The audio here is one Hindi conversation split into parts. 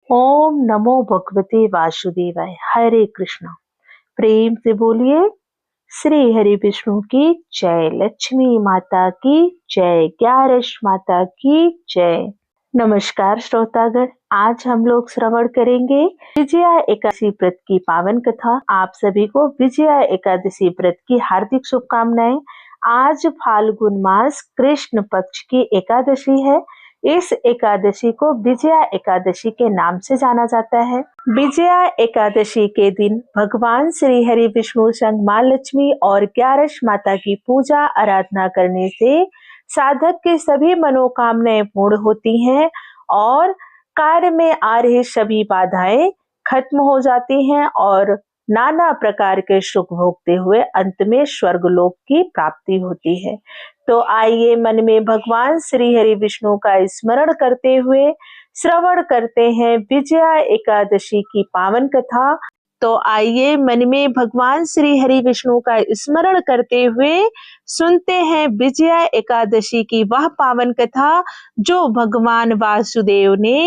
ओम नमो भगवते वासुदेवाय। हरे कृष्णा। प्रेम से बोलिए श्री हरि विष्णु की जय, लक्ष्मी माता की जय, ग्यारस माता की जय। नमस्कार श्रोतागण, आज हम लोग श्रवण करेंगे विजया एकादशी व्रत की पावन कथा। आप सभी को विजया एकादशी व्रत की हार्दिक शुभकामनाएं। आज फाल्गुन मास कृष्ण पक्ष की एकादशी है। इस एकादशी को विजया एकादशी के नाम से जाना जाता है। विजया एकादशी के दिन भगवान श्री हरि विष्णु संग माँ लक्ष्मी और ग्यारस माता की पूजा आराधना करने से साधक के सभी मनोकामनाएं पूर्ण होती हैं और कार्य में आ रही सभी बाधाएं खत्म हो जाती हैं और नाना प्रकार के सुख भोगते हुए अंत में स्वर्गलोक की प्राप्ति होती है। तो आइए मन में भगवान श्री हरि विष्णु का स्मरण करते हुए श्रवण करते हैं विजया एकादशी की पावन कथा। तो आइए मन में भगवान श्री हरि विष्णु का स्मरण करते हुए सुनते हैं विजया एकादशी की वह पावन कथा जो भगवान वासुदेव ने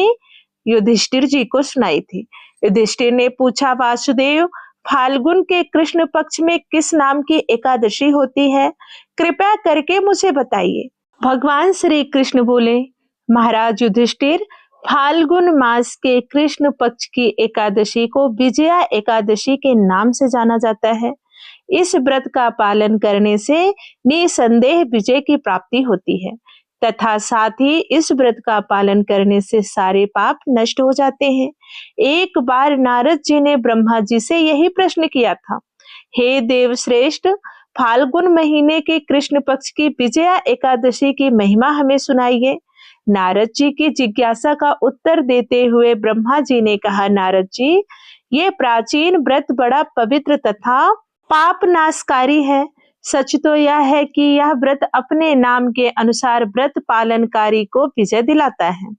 युधिष्ठिर जी को सुनाई थी। युधिष्ठिर ने पूछा, वासुदेव, फाल्गुन के कृष्ण पक्ष में किस नाम की एकादशी होती है? कृपया करके मुझे बताइए। भगवान श्री कृष्ण बोले, महाराज युधिष्ठिर, फाल्गुन मास के कृष्ण पक्ष की एकादशी को विजया एकादशी के नाम से जाना जाता है। इस व्रत का पालन करने से निसंदेह विजय की प्राप्ति होती है तथा साथ ही इस व्रत का पालन करने से सारे पाप नष्ट हो जाते हैं। एक बार नारद जी ने ब्रह्मा जी से यही प्रश्न किया था, हे देव श्रेष्ठ, फाल्गुन महीने के कृष्ण पक्ष की विजया एकादशी की महिमा हमें सुनाइए। नारद जी की जिज्ञासा का उत्तर देते हुए ब्रह्मा जी ने कहा, नारद जी, ये प्राचीन व्रत बड़ा पवित्र तथा पाप नाशकारी है। सच तो यह है कि यह व्रत अपने नाम के अनुसार व्रत पालनकारी को विजय दिलाता है।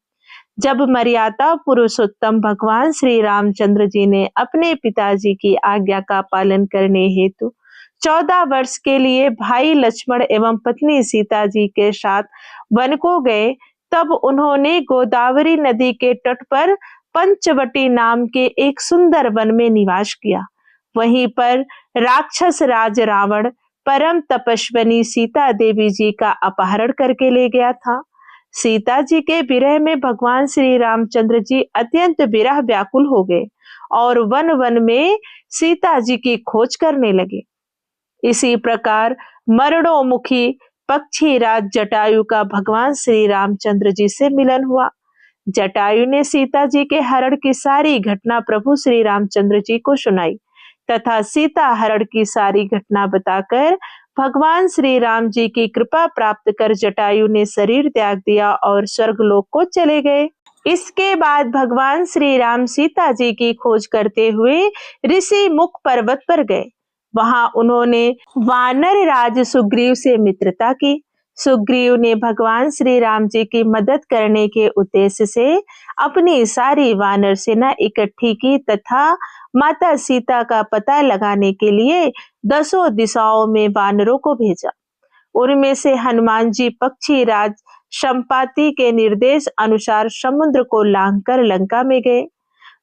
जब मर्यादा पुरुषोत्तम भगवान श्री रामचंद्र जी ने अपने पिताजी की आज्ञा का पालन करने हेतु 14 वर्ष के लिए भाई लक्ष्मण एवं पत्नी सीता जी के साथ वन को गए, तब उन्होंने गोदावरी नदी के तट पर पंचवटी नाम के एक सुंदर वन में निवास किया। वहीं पर राक्षस राज रावण परम तपस्विनी सीता देवी जी का अपहरण करके ले गया था। सीता जी के विरह में भगवान श्री रामचंद्र जी अत्यंत विरह व्याकुल हो गए और वन वन में सीता जी की खोज करने लगे। इसी प्रकार मरणोमुखी पक्षी राज जटायु का भगवान श्री रामचंद्र जी से मिलन हुआ। जटायु ने सीता जी के हरण की सारी घटना प्रभु श्री रामचंद्र जी को सुनाई तथा सीता हरण की सारी घटना बताकर भगवान श्री राम जी की कृपा प्राप्त कर जटायु ने शरीर त्याग दिया और स्वर्गलोक को चले गए। इसके बाद भगवान श्री राम सीता जी की खोज करते हुए ऋषि मुख पर्वत पर गए। वहां उन्होंने वानर राज सुग्रीव से मित्रता की। सुग्रीव ने भगवान श्री राम जी की मदद करने के उद्देश्य से अपनी सारी वानर सेना इकट्ठी की तथा माता सीता का पता लगाने के लिए 10 दिशाओं में वानरों को भेजा। उनमें से हनुमान जी पक्षी राज संपाति के निर्देश अनुसार समुद्र को लांघकर लंका में गए।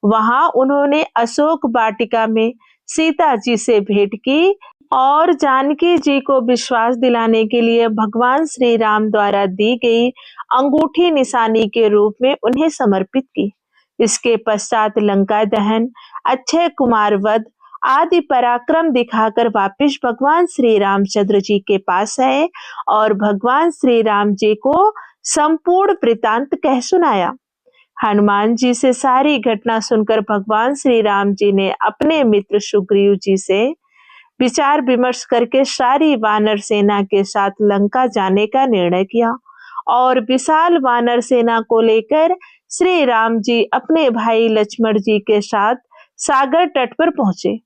वहां उन्होंने अशोक वाटिका में सीता जी से भेंट की और जानकी जी को विश्वास दिलाने के लिए भगवान श्री राम द्वारा दी गई अंगूठी निशानी के रूप में उन्हें समर्पित की। इसके पश्चात लंका दहन, अक्षय कुमार वध आदि पराक्रम दिखाकर वापिस भगवान श्री रामचंद्र जी के पास आए और भगवान श्री राम जी को संपूर्ण वृतांत कह सुनाया। हनुमान जी से सारी घटना सुनकर भगवान श्री राम जी ने अपने मित्र सुग्रीव जी से विचार विमर्श करके सारी वानर सेना के साथ लंका जाने का निर्णय किया और विशाल वानर सेना को लेकर श्री राम जी अपने भाई लक्ष्मण जी के साथ सागर तट पर पहुंचे।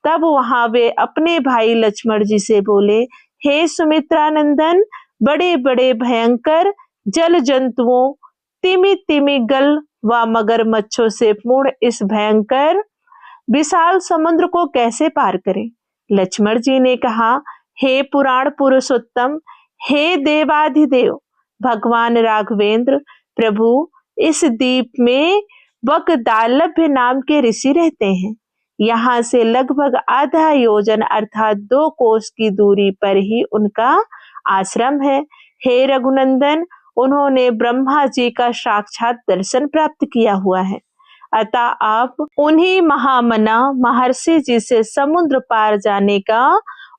तब वहां वे अपने भाई लक्ष्मण जी से बोले, हे सुमित्रा नंदन, बड़े बड़े भयंकर जल जंतुओं, तिमि तिमि गल व मगरमच्छों से पूर्ण इस भयंकर विशाल समुद्र को कैसे पार करें? लक्ष्मण जी ने कहा, हे पुराण पुरुषोत्तम, हे देवाधिदेव भगवान राघवेंद्र, प्रभु, इस द्वीप में बकदालभ्य नाम के ऋषि रहते हैं। यहाँ से लगभग आधा योजन अर्थात 2 कोस की दूरी पर ही उनका आश्रम है। हे रघुनंदन, उन्होंने ब्रह्मा जी का साक्षात दर्शन प्राप्त किया हुआ है, अतः आप उन्हीं महामना महर्षि जी से समुद्र पार जाने का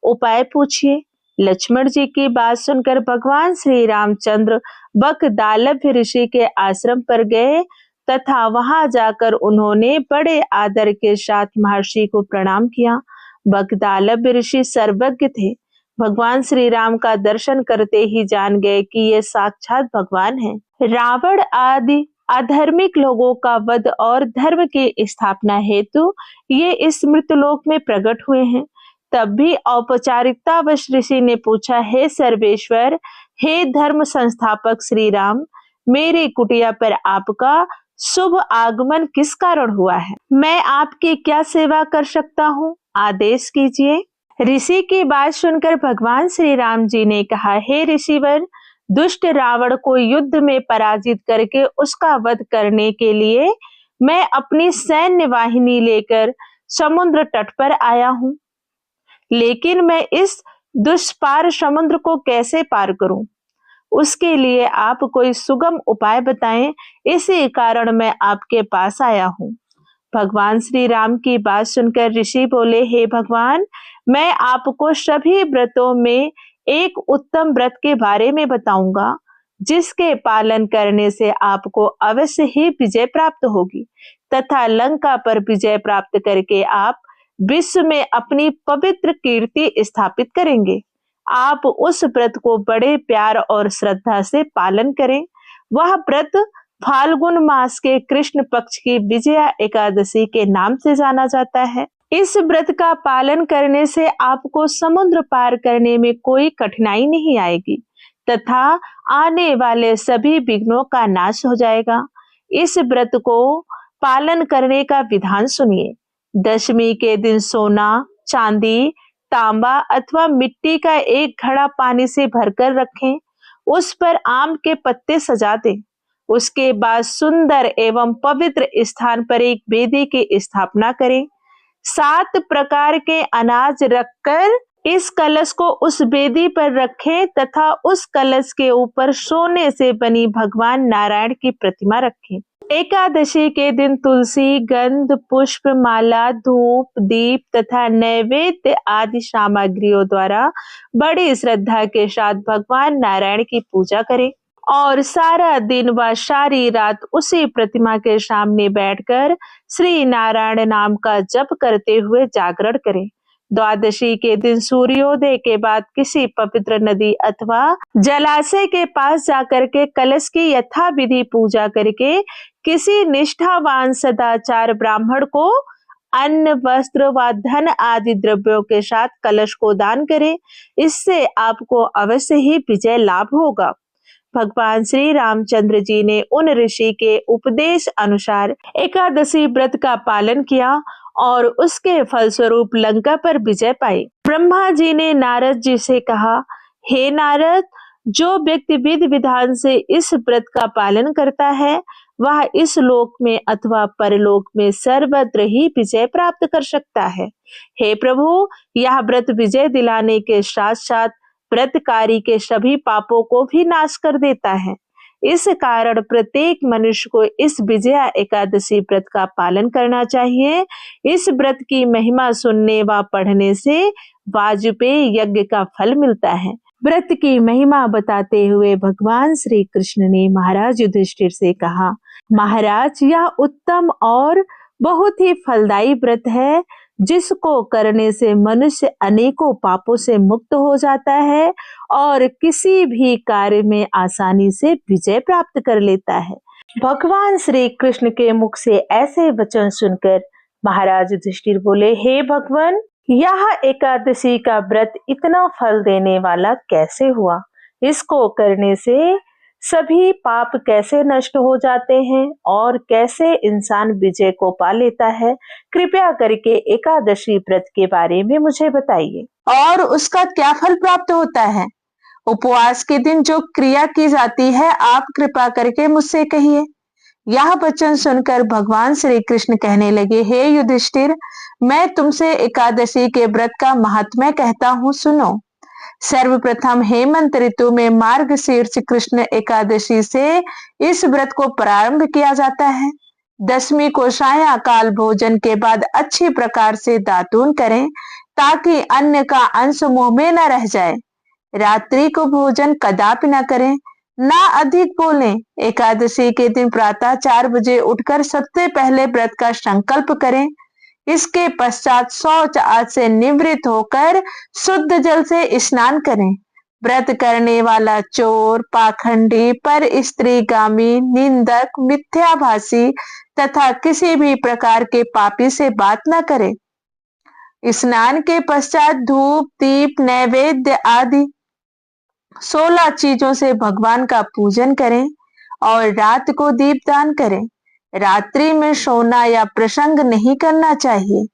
उपाय पूछिए। लक्ष्मण जी की बात सुनकर भगवान श्री रामचंद्र बकदालभ्य ऋषि के आश्रम पर गए तथा वहां जाकर उन्होंने बड़े आदर के साथ महर्षि को प्रणाम किया। बकदालभ्य ऋषि सर्वज्ञ थे। भगवान श्री राम का दर्शन करते ही जान गए कि ये साक्षात भगवान हैं। रावण आदि अधर्मिक लोगों का वध और धर्म की स्थापना हेतु ये इस मृतलोक में प्रकट हुए हैं। तब भी औपचारिकतावश ऋषि ने पूछा, हे सर्वेश्वर, हे धर्म संस्थापक श्री राम, मेरी कुटिया पर आपका शुभ आगमन किस कारण हुआ है? मैं आपकी क्या सेवा कर सकता हूँ? आदेश कीजिए। ऋषि की बात सुनकर भगवान श्री राम जी ने कहा, हे ऋषिवर, दुष्ट रावण को युद्ध में पराजित करके उसका वध करने के लिए मैं अपनी सैन्य वाहिनी लेकर समुद्र तट पर आया हूँ, लेकिन मैं इस दुष्पार समुद्र को कैसे पार करूं? उसके लिए आप कोई सुगम उपाय बताएं, इसी कारण मैं आपके पास आया हूँ। भगवान श्री राम की बात सुनकर ऋषि बोले, हे भगवान, मैं आपको सभी व्रतों में एक उत्तम व्रत के बारे में बताऊंगा, जिसके पालन करने से आपको अवश्य ही विजय प्राप्त होगी तथा लंका पर विजय प्राप्त करके आप विश्व में अपनी पवित्र कीर्ति स्थापित करेंगे। आप उस व्रत को बड़े प्यार और श्रद्धा से पालन करें। वह व्रत फाल्गुन मास के कृष्ण पक्ष की विजया एकादशी के नाम से जाना जाता है। इस व्रत का पालन करने से आपको समुद्र पार करने में कोई कठिनाई नहीं आएगी तथा आने वाले सभी विघ्नों का नाश हो जाएगा। इस व्रत को पालन करने का विधान सुनिए। दशमी के दिन सोना, चांदी, तांबा अथवा मिट्टी का एक घड़ा पानी से भरकर रखें। उस पर आम के पत्ते सजा दें। उसके बाद सुंदर एवं पवित्र स्थान पर एक वेदी की स्थापना करें। 7 प्रकार के अनाज रखकर इस कलश को उस वेदी पर रखें तथा उस कलश के ऊपर सोने से बनी भगवान नारायण की प्रतिमा रखें। एकादशी के दिन तुलसी, गंध, पुष्प, माला, धूप, दीप तथा नैवेद्य आदि सामग्रियों द्वारा बड़ी श्रद्धा के साथ भगवान नारायण की पूजा करें और सारा दिन व सारी रात उसी प्रतिमा के सामने बैठकर श्री नारायण नाम का जप करते हुए जागरण करें। द्वादशी के दिन सूर्योदय के बाद किसी पवित्र नदी अथवा जलाशय के पास जाकर के कलश की यथाविधि पूजा करके किसी निष्ठावान सदाचार ब्राह्मण को अन्न, वस्त्र व धन आदि द्रव्यों के साथ कलश को दान करें। इससे आपको अवश्य ही विजय लाभ होगा। भगवान श्री रामचंद्र जी ने उन ऋषि के उपदेश अनुसार एकादशी व्रत का पालन किया और उसके फलस्वरूप लंका पर विजय पाई। ब्रह्मा जी ने नारद जी से कहा, हे नारद, जो व्यक्ति विधि विधान से इस व्रत का पालन करता है वह इस लोक में अथवा परलोक में सर्वत्र ही विजय प्राप्त कर सकता है। हे प्रभु, यह व्रत विजय दिलाने के साथ साथ व्रतकारी के सभी पापों को भी नाश कर देता है। इस कारण प्रत्येक मनुष्य को इस विजया एकादशी व्रत का पालन करना चाहिए। इस व्रत की महिमा सुनने व पढ़ने से वाजपेयी यज्ञ का फल मिलता है। व्रत की महिमा बताते हुए भगवान श्री कृष्ण ने महाराज युधिष्ठिर से कहा, महाराज, यह उत्तम और बहुत ही फलदायी व्रत है, जिसको करने से मनुष्य अनेकों पापों से मुक्त हो जाता है और किसी भी कार्य में आसानी से विजय प्राप्त कर लेता है। भगवान श्री कृष्ण के मुख से ऐसे वचन सुनकर महाराज युधिष्ठिर बोले, हे भगवान, यह एकादशी का व्रत इतना फल देने वाला कैसे हुआ? इसको करने से सभी पाप कैसे नष्ट हो जाते हैं और कैसे इंसान विजय को पा लेता है? कृपया करके एकादशी व्रत के बारे में मुझे बताइए और उसका क्या फल प्राप्त होता है। उपवास के दिन जो क्रिया की जाती है आप कृपा करके मुझसे कहिए। यह वचन सुनकर भगवान श्री कृष्ण कहने लगे, हे युधिष्ठिर, मैं तुमसे एकादशी के व्रत का महात्म्य कहता हूँ, सुनो। सर्वप्रथम हेमंत ऋतु में मार्गशीर्ष कृष्ण एकादशी से इस व्रत को प्रारंभ किया जाता है। दशमी को सायंकाल भोजन के बाद अच्छी प्रकार से दातून करें ताकि अन्न का अंश मुंह में न रह जाए। रात्रि को भोजन कदापि न करें, ना अधिक बोलें। एकादशी के दिन प्रातः 4 बजे उठकर सबसे पहले व्रत का संकल्प करें। इसके पश्चात शौच आदि से निवृत्त होकर शुद्ध जल से स्नान करें। व्रत करने वाला चोर, पाखंडी, पर स्त्रीगामी, निंदक, मिथ्याभाषी तथा किसी भी प्रकार के पापी से बात न करे। स्नान के पश्चात धूप, दीप, नैवेद्य आदि 16 चीजों से भगवान का पूजन करें और रात को दीपदान करें। रात्रि में सोना या प्रसंग नहीं करना चाहिए।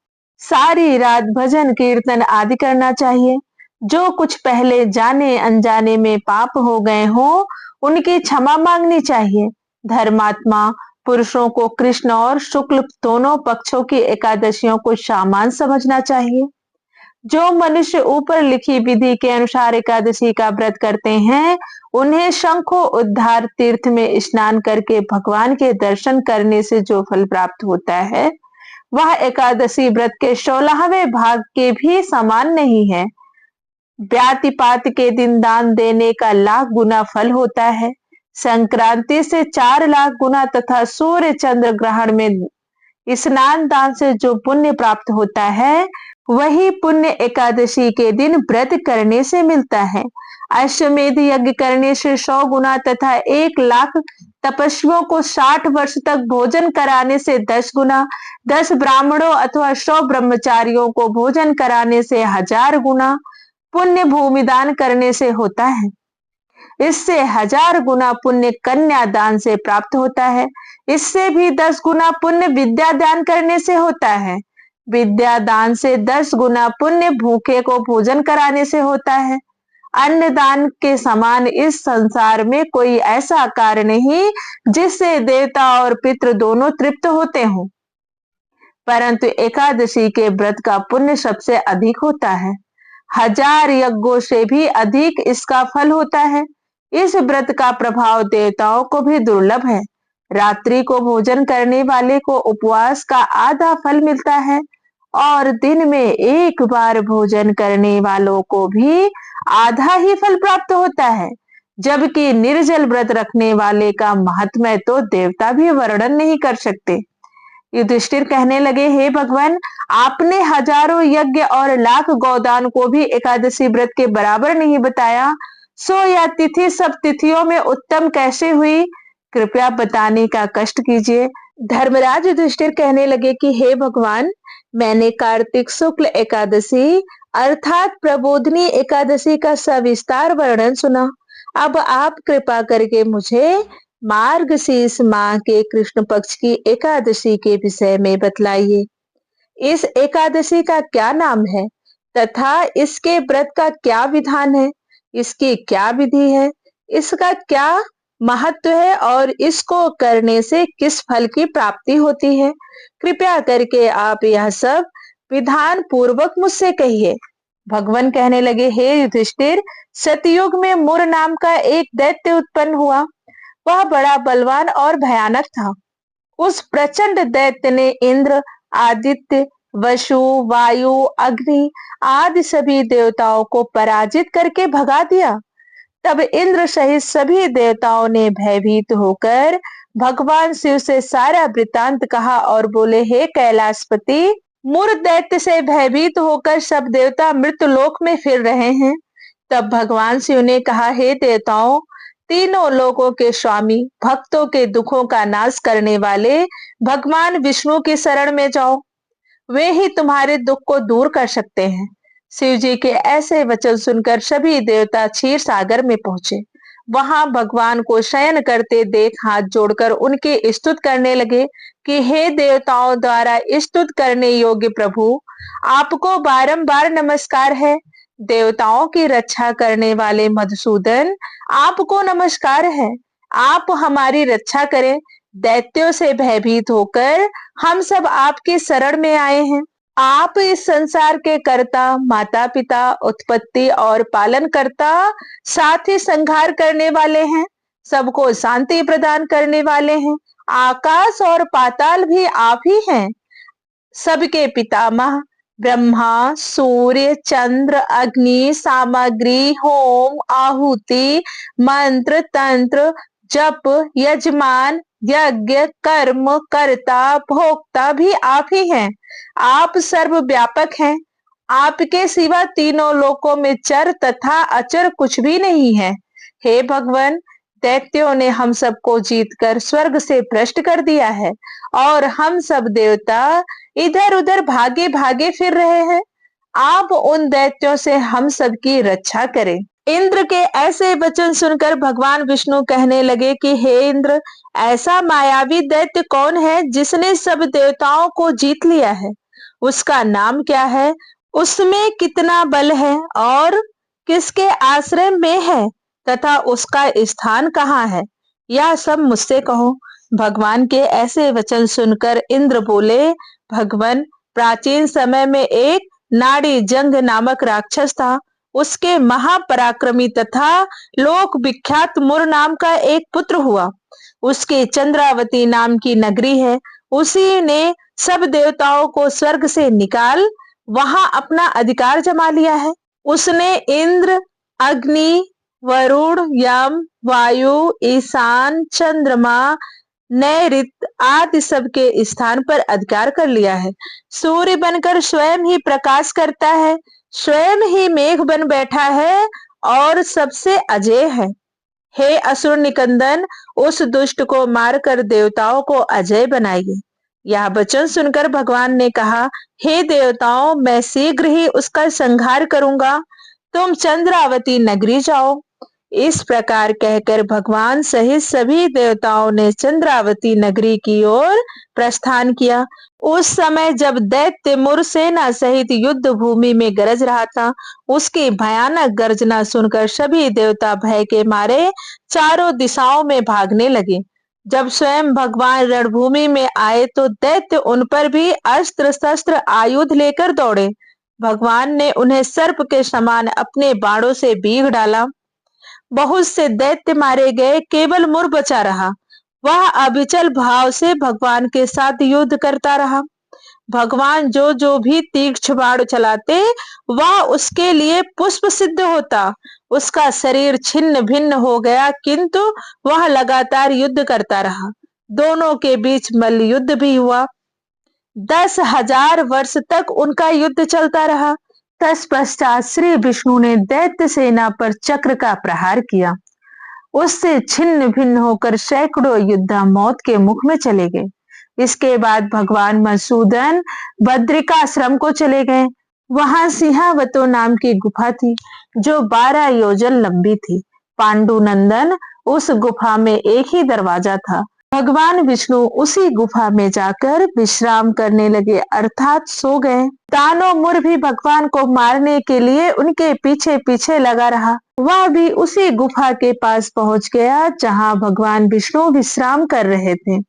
सारी रात भजन कीर्तन आदि करना चाहिए। जो कुछ पहले जाने अनजाने में पाप हो गए हो उनकी क्षमा मांगनी चाहिए। धर्मात्मा पुरुषों को कृष्ण और शुक्ल दोनों पक्षों की एकादशियों को समान समझना चाहिए। जो मनुष्य ऊपर लिखी विधि के अनुसार एकादशी का व्रत करते हैं उन्हें शंखो उद्धार तीर्थ में स्नान करके भगवान के दर्शन करने से जो फल प्राप्त होता है वह एकादशी व्रत के 16वें भाग के भी समान नहीं है। व्यातिपात के दिन दान देने का लाख गुना फल होता है। संक्रांति से 4 लाख गुना तथा सूर्य चंद्र ग्रहण में स्नान दान से जो पुण्य प्राप्त होता है वही पुण्य एकादशी के दिन व्रत करने से मिलता है। अश्वमेध यज्ञ करने से 100 गुना तथा 1 लाख तपस्वियों को 60 वर्ष तक भोजन कराने से 10 गुना, 10 ब्राह्मणों अथवा 100 ब्रह्मचारियों को भोजन कराने से 1000 गुना पुण्य भूमिदान करने से होता है। इससे 1000 गुना पुण्य कन्या दान से प्राप्त होता है। इससे भी 10 गुना पुण्य विद्या दान करने से होता है। विद्या दान से 10 गुना पुण्य भूखे को भोजन कराने से होता है। अन्न दान के समान इस संसार में कोई ऐसा कार्य नहीं जिससे देवता और पितृ दोनों तृप्त होते हों, परंतु एकादशी के व्रत का पुण्य सबसे अधिक होता है। 1000 यज्ञों से भी अधिक इसका फल होता है। इस व्रत का प्रभाव देवताओं को भी दुर्लभ है। रात्रि को भोजन करने वाले को उपवास का आधा फल मिलता है और दिन में एक बार भोजन करने वालों को भी आधा ही फल प्राप्त होता है। जबकि निर्जल व्रत रखने वाले का महात्म्य तो देवता भी वर्णन नहीं कर सकते। युधिष्ठिर कहने लगे, हे भगवान, आपने हजारों यज्ञ और लाख गौदान को भी एकादशी व्रत के बराबर नहीं बताया, सो यह तिथि सब तिथियों में उत्तम कैसे हुई? कृपया बताने का कष्ट कीजिए। धर्मराज युधिष्ठिर कहने लगे कि हे भगवान, मैंने कार्तिक शुक्ल एकादशी अर्थात प्रबोधनी एकादशी का सविस्तार वर्णन सुना। अब आप कृपा करके मुझे मार्गशीर्ष माह के कृष्ण पक्ष की एकादशी के विषय में बतलाइए। इस एकादशी का क्या नाम है तथा इसके व्रत का क्या विधान है? इसकी क्या विधि है? इसका क्या महत्व है और इसको करने से किस फल की प्राप्ति होती है? कृपया करके आप यह सब विधान पूर्वक मुझसे कहिए। भगवान कहने लगे, हे युधिष्ठिर, सतयुग में मुर नाम का एक दैत्य उत्पन्न हुआ। वह बड़ा बलवान और भयानक था। उस प्रचंड दैत्य ने इंद्र, आदित्य, वसु, वायु, अग्नि आदि सभी देवताओं को पराजित करके भगा दिया। तब इंद्र सहित सभी देवताओं ने भयभीत होकर भगवान शिव से सारा वृतांत कहा और बोले, हे कैलाशपति, मुर दैत्य से भयभीत होकर सब देवता मृत्यु लोक में फिर रहे हैं। तब भगवान शिव ने कहा, हे देवताओं, तीनों लोकों के स्वामी, भक्तों के दुखों का नाश करने वाले भगवान विष्णु की शरण में जाओ। वे ही तुम्हारे दुख को दूर कर सकते हैं। शिव जी के ऐसे वचन सुनकर सभी देवता क्षीर सागर में पहुंचे। वहां भगवान को शयन करते देख हाथ जोड़कर उनकी स्तुति करने लगे कि हे देवताओं द्वारा स्तुति करने योग्य प्रभु, आपको बारंबार नमस्कार है। देवताओं की रक्षा करने वाले मधुसूदन, आपको नमस्कार है। आप हमारी रक्षा करें। दैत्यों से भयभीत होकर हम सब आपके शरण में आए हैं। आप इस संसार के कर्ता, माता पिता, उत्पत्ति और पालन करता, साथ ही संहार करने वाले हैं। सबको शांति प्रदान करने वाले हैं। आकाश और पाताल भी आप ही हैं। सबके पितामह ब्रह्मा, सूर्य, चंद्र, अग्नि, सामग्री, होम, आहुति, मंत्र, तंत्र, जप, यजमान, यज्ञ, कर्म, कर्ता, भोक्ता भी आप ही हैं। आप सर्वव्यापक हैं। आपके सिवा तीनों लोकों में चर तथा अचर कुछ भी नहीं है। हे भगवान, दैत्यों ने हम सबको जीतकर स्वर्ग से भ्रष्ट कर दिया है और हम सब देवता इधर उधर भागे भागे फिर रहे हैं। आप उन दैत्यों से हम सबकी रक्षा करें। इंद्र के ऐसे वचन सुनकर भगवान विष्णु कहने लगे कि हे इंद्र, ऐसा मायावी दैत्य कौन है जिसने सब देवताओं को जीत लिया है? उसका नाम क्या है? उसमें कितना बल है और किसके आश्रय में है तथा उसका स्थान कहाँ है? यह सब मुझसे कहो। भगवान के ऐसे वचन सुनकर इंद्र बोले, भगवान, प्राचीन समय में एक नाड़ी जंग नामक राक्षस था। उसके महापराक्रमी तथा लोक विख्यात मुर नाम का एक पुत्र हुआ। उसके चंद्रावती नाम की नगरी है। उसी ने सब देवताओं को स्वर्ग से निकाल वहां अपना अधिकार जमा लिया है। उसने इंद्र, अग्नि, वरुण, यम, वायु, ईशान, चंद्रमा, नैऋत आदि सब के स्थान पर अधिकार कर लिया है। सूर्य बनकर स्वयं ही प्रकाश करता है, स्वयं ही मेघ बन बैठा है और सबसे अजेय है। हे असुर निकंदन, उस दुष्ट को मारकर देवताओं को अजय बनाइए। यह वचन सुनकर भगवान ने कहा, हे देवताओं, मैं शीघ्र ही उसका संहार करूंगा। तुम चंद्रावती नगरी जाओ। इस प्रकार कहकर भगवान सहित सभी देवताओं ने चंद्रावती नगरी की ओर प्रस्थान किया। उस समय जब दैत्य मुर सेना सहित युद्ध भूमि में गरज रहा था, उसकी भयानक गर्जना सुनकर सभी देवता भय के मारे चारों दिशाओं में भागने लगे। जब स्वयं भगवान रणभूमि में आए तो दैत्य उन पर भी अस्त्र शस्त्र आयुध लेकर दौड़े। भगवान ने उन्हें सर्प के समान अपने बाणों से बीग डाला। बहुत से दैत्य मारे गए, केवल मुर बचा रहा। वह अविचल भाव से भगवान के साथ युद्ध करता रहा। भगवान जो भी तीक्ष्ण बाण चलाते, वह उसके लिए पुष्प सिद्ध होता। उसका शरीर छिन्न भिन्न हो गया, किंतु वह लगातार युद्ध करता रहा। दोनों के बीच मल्ल युद्ध भी हुआ। 10,000 वर्ष तक उनका युद्ध चलता रहा। तत्पश्चात श्री विष्णु ने दैत्य सेना पर चक्र का प्रहार किया। उससे छिन्न भिन्न होकर सैकड़ों योद्धा मौत के मुख में चले गए। इसके बाद भगवान मधुसूदन बद्रिकाश्रम को चले गए। वहां सिंहावतो नाम की गुफा थी जो 12 योजन लंबी थी। पांडुनंदन उस गुफा में एक ही दरवाजा था। भगवान विष्णु उसी गुफा में जाकर विश्राम करने लगे, अर्थात सो गए। दानव मुर भी भगवान को मारने के लिए उनके पीछे पीछे लगा रहा। वह भी उसी गुफा के पास पहुंच गया जहां भगवान विष्णु विश्राम कर रहे थे।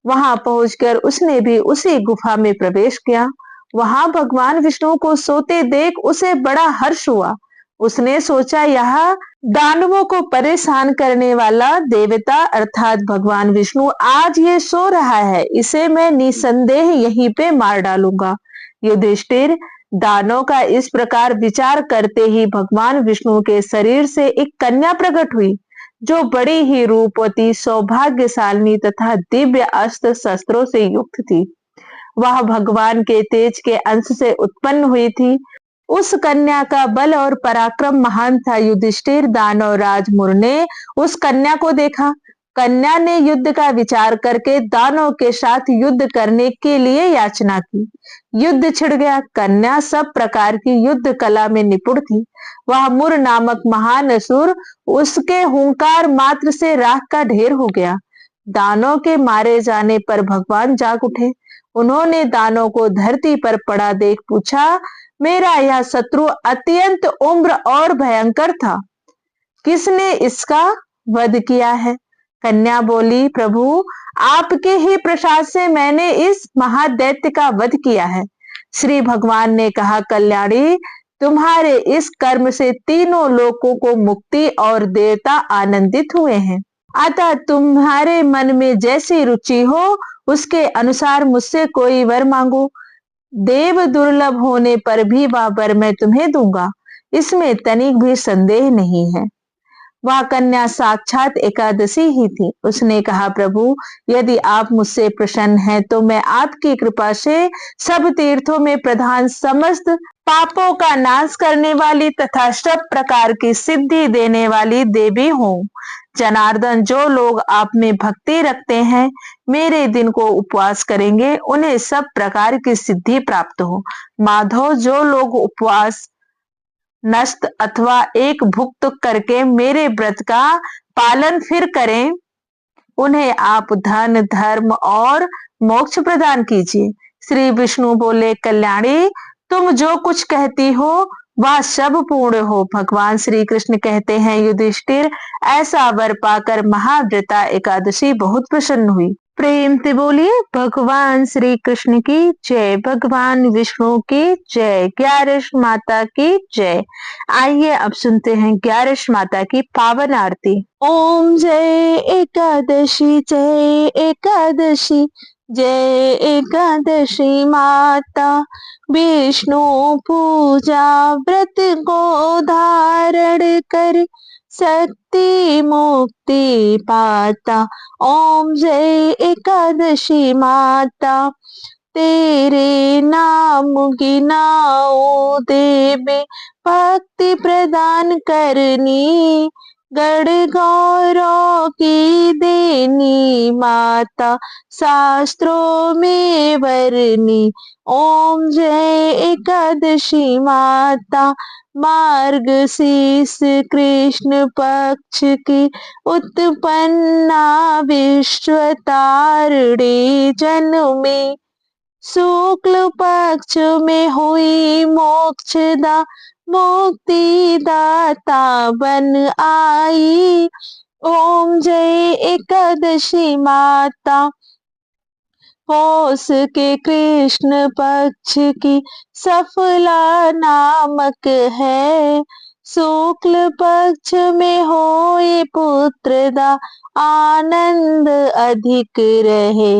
वहां पहुंचकर उसने भी उसी गुफा में प्रवेश किया। वहां भगवान विष्णु को सोते देख उसे बड़ा हर्ष हुआ। उसने सोचा, यह दानवों को परेशान करने वाला देवता अर्थात भगवान विष्णु आज ये सो रहा है, इसे मैं निसंदेह यहीं पे मार डालूंगा। युधिष्ठिर, दानव का इस प्रकार विचार करते ही भगवान विष्णु के शरीर से एक कन्या प्रकट हुई जो बड़ी ही रूपवती, सौभाग्यशालिनी तथा दिव्य अस्त्र शस्त्रों से युक्त थी। वह भगवान के तेज के अंश से उत्पन्न हुई थी। उस कन्या का बल और पराक्रम महान था। युधिष्ठिर, दानव राज मुर ने उस कन्या को देखा। कन्या ने युद्ध का विचार करके दानव के साथ युद्ध करने के लिए याचना की। युद्ध छिड़ गया। कन्या सब प्रकार की युद्ध कला में निपुण थी। वह मुर नामक महान असुर उसके हुंकार मात्र से राख का ढेर हो गया। दानव के मारे जाने पर भगवान जाग उठे। उन्होंने दानव को धरती पर पड़ा देख पूछा, मेरा यह शत्रु अत्यंत उम्र और भयंकर था, किसने इसका वध किया है? कन्या बोली, प्रभु आपके ही प्रसाद से मैंने इस महादैत्य का वध किया है। श्री भगवान ने कहा, कल्याणी तुम्हारे इस कर्म से तीनों लोकों को मुक्ति और देवता आनंदित हुए हैं। अतः तुम्हारे मन में जैसी रुचि हो उसके अनुसार मुझसे कोई वर मांगो। देव दुर्लभ होने पर भी वह वर मैं तुम्हें दूंगा, इसमें तनिक भी संदेह नहीं है। वह कन्या साक्षात एकादशी ही थी। उसने कहा, प्रभु यदि आप मुझसे प्रसन्न हैं तो मैं आपकी कृपा से सब तीर्थों में प्रधान, समस्त पापों का नाश करने वाली तथा सब प्रकार की सिद्धि देने वाली देवी हूँ। जनार्दन, जो लोग आप में भक्ति रखते हैं, मेरे दिन को उपवास करेंगे, उन्हें सब प्रकार की सिद्धि प्राप्त हो। माधव, जो लोग उपवास, नष्ट अथवा एक भुक्त करके मेरे व्रत का पालन फिर करें, उन्हें आप धन, धर्म और मोक्ष प्रदान कीजिए। श्री विष्णु बोले, कल्याणी तुम जो कुछ कहती हो वह सब पूर्ण हो। भगवान श्री कृष्ण कहते हैं, युधिष्ठिर ऐसा वर पाकर महाव्रता एकादशी बहुत प्रसन्न हुई। प्रेम से बोलिए भगवान श्री कृष्ण की जय, भगवान विष्णु की जय, ग्यारस माता की जय। आइए अब सुनते हैं ग्यारस माता की पावन आरती। ओम जय एकादशी, जय एकादशी, जय एकादशी माता। विष्णु पूजा व्रत को धारण कर शक्ति मुक्ति पाता। ओम जय एकादशी माता। तेरे नाम गिनाओ देवे, भक्ति प्रदान करनी, गढ़ गौरव की देनी माता, शास्त्रों में वरनी। ओम जय एकादशी माता। मार्गशीर्ष कृष्ण पक्ष की उत्पन्ना विश्वतारिणी जन्मे, शुक्ल पक्ष में हुई मोक्षदा मुक्ति दाता बन आई। ओम जय एकादशी माता। पौष के कृष्ण पक्ष की सफला नामक है, शुक्ल पक्ष में होए पुत्र दा आनंद अधिक रहे।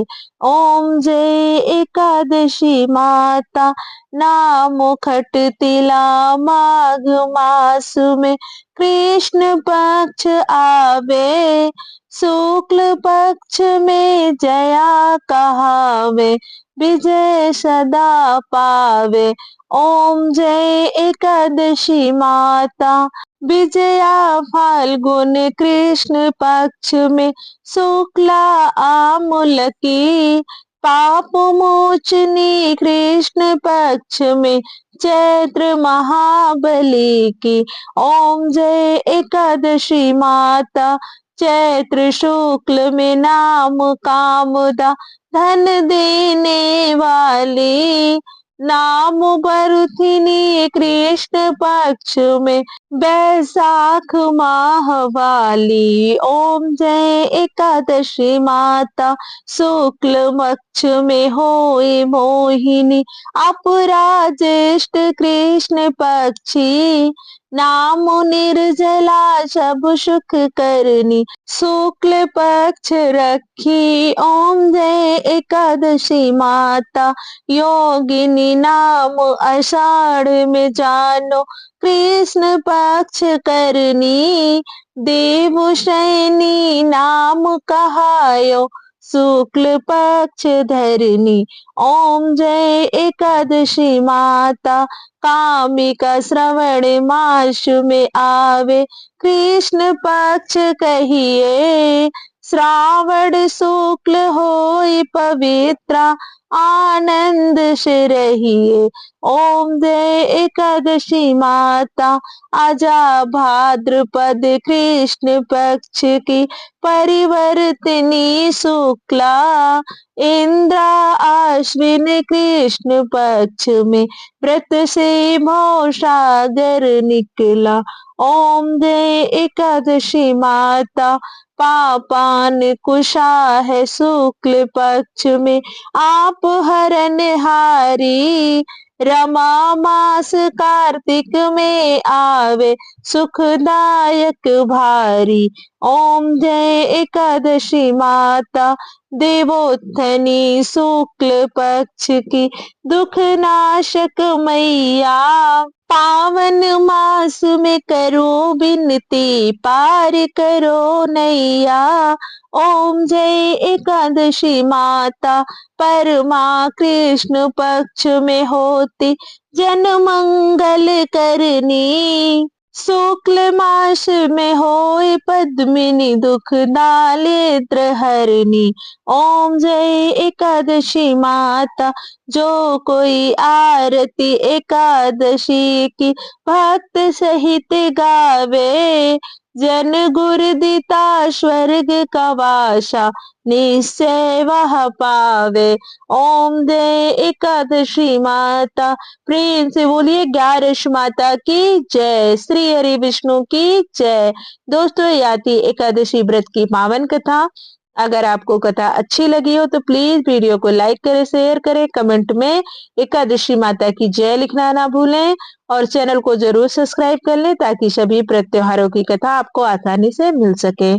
ओम जय एकादशी माता। नाम खट तिला माघ मास में कृष्ण पक्ष आवे, शुक्ल पक्ष में जया कहावे, विजय सदा पावे। ओम जय एकादशी माता। विजया फाल्गुन कृष्ण पक्ष में शुक्ला आमूल की, पाप मोचनी कृष्ण पक्ष में चैत्र महाबली की। ओम जय एकादशी माता। चैत्र शुक्ल में नाम कामदा धन देने वाली, नाम बरुथिनी कृष्ण पक्ष में बैसाख माह वाली। ओम जय एकादशी माता। शुक्ल पक्ष में होए मोहिनी, अपराजेष्ठ कृष्ण पक्षी, नाम निर्जला सब सुख करनी, शुक्ल पक्ष रखी। ओम जय एकादशी माता। योगिनी नाम आषाढ़ में जानो, कृष्ण पक्ष करनी, देवशयनी नाम कहायो, शुक्ल पक्ष धरनी। ओम जय एकादशी माता। कामिका श्रवण मास में आवे, कृष्ण पक्ष कहिए, श्रावण शुक्ल होई पवित्रा, आनंद से रहिए। ओम जय एकादशी माता। आजा भाद्रपद कृष्ण पक्ष की परिवर्तनी शुक्ला, इंद्रा आश्विन कृष्ण पक्ष में व्रत से भवसागर निकला। ओम जय एकादशी माता। पापान कुशा है शुक्ल पक्ष में आप हरनहारी। रमा मास कार्तिक में आवे सुखदायक भारी। ओम जय एकादशी माता देवोत्थनी शुक्ल पक्ष की दुख नाशक मैया। पावन मास में करो विनती पार करो नैया। ओम जय एकादशी माता परमा कृष्ण पक्ष में होती जन मंगल करनी। शुक्ल मास में होए पद्मिनी दुख दारिद्र हरनी। ओम जय एकादशी माता जो कोई आरती एकादशी की भक्त सहित गावे। जन गुर दिता स्वर्ग का वासा निश्चय वह पावे। ओम जय एकादशी माता। प्रेम से बोलिए ग्यारश माता की जय। श्री हरि विष्णु की जय। दोस्तों याती एकादशी व्रत की पावन कथा। अगर आपको कथा अच्छी लगी हो तो प्लीज वीडियो को लाइक करें, शेयर करें, कमेंट में एकादशी माता की जय लिखना ना भूलें और चैनल को जरूर सब्सक्राइब कर लें ताकि सभी व्रत त्योहारों की कथा आपको आसानी से मिल सके।